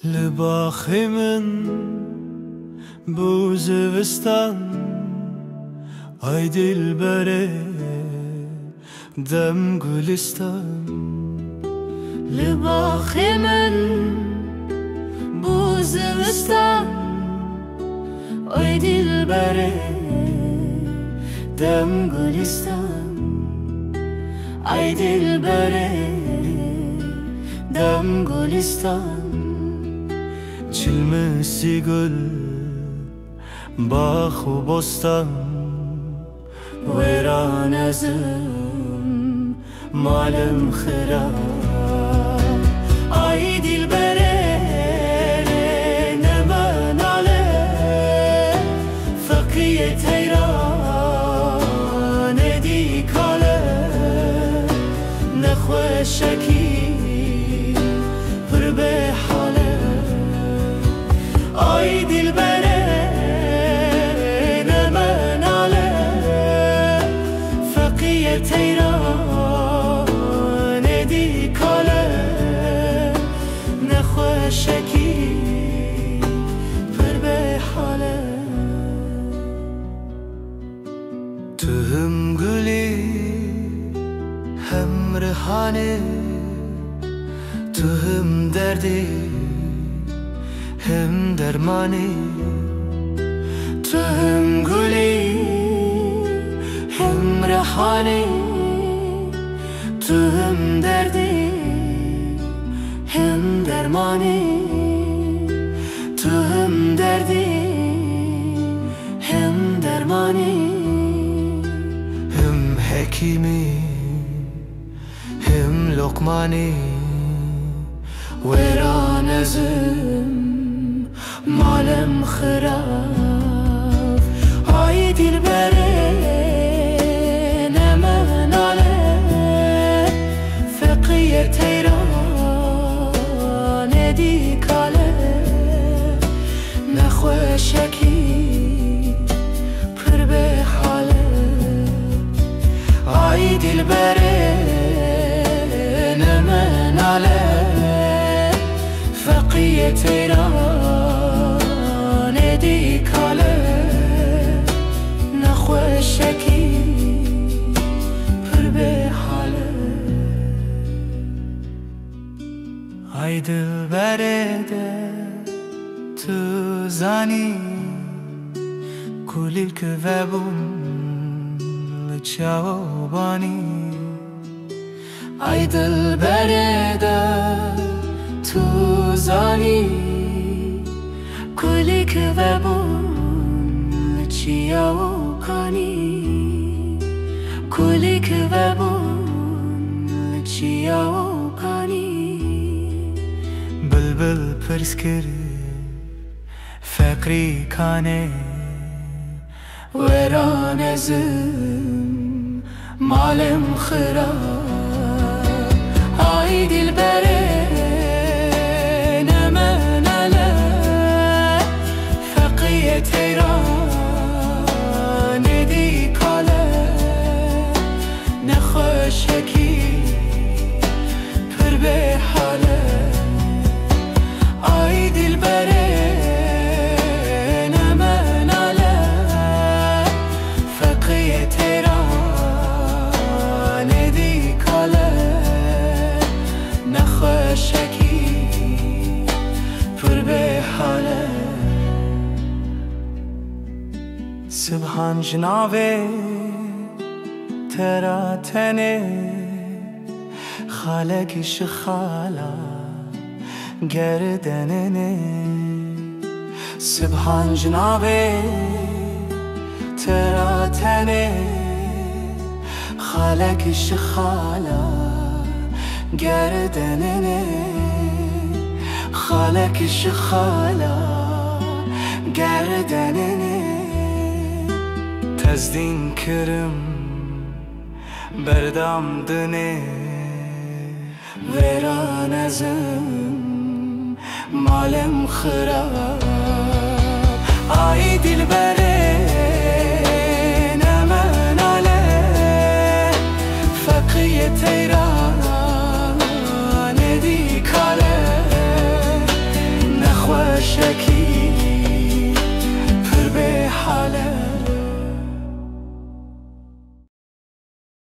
لباخی من بو زوستان ای دلبره دم گلستان. لباخی من بو زوستان ای دلبره دم گلستان. ای دلبره دم گلستان. چلمسی گل باغ و بستان ویران ازم مالم خراب. ای دلبره نما ناله فقیه تیران دی کاله نخوشکی پر به حاله. ای دلبره نما ناله فقیه تیران دی کاله نخوشکی پر به حاله. تو هم گلی هم ریحانه تو هم دردی هم درمانی. تو هم گلی هم ریحانی تو هم دردی هم درمانی. تو هم دردی هم درمانی. هم حکیمی هم لقمانی ویران ازم مالم خراب. ای دلبره نما ناله فقیه تیران دی کاله نخوشکی پر به حاله. ای دلبره نما ناله فقیه تیران دی کاله نخوشکی پر به حاله. ای دلبره ده تو زانی کلی که وبون لچاوبانی. ای دلبره ده تو زانی کلی که وبون چیا و کانی. کلی که وبون چیا و کانی. بلبل پرس کرد فکری کانه ویران ازم مالم خراب. ای دلبره نما ناله فقیه تیران دی کاله نخوشکی پر به حاله. ای دلبره نما ناله فقیه تیران دی کاله نخوشکی پر به حاله. سبحان جنابه ترا تنه خالقش خالا گردننه. سبحان جنابه ترا تنه خالقش خالا گردننه. خالقش خالا گردننه. تزدین کرم بردم دنه ویران ازم مالم خراب. ای دلبره نما ناله فقیه تیران دی کاله عشقی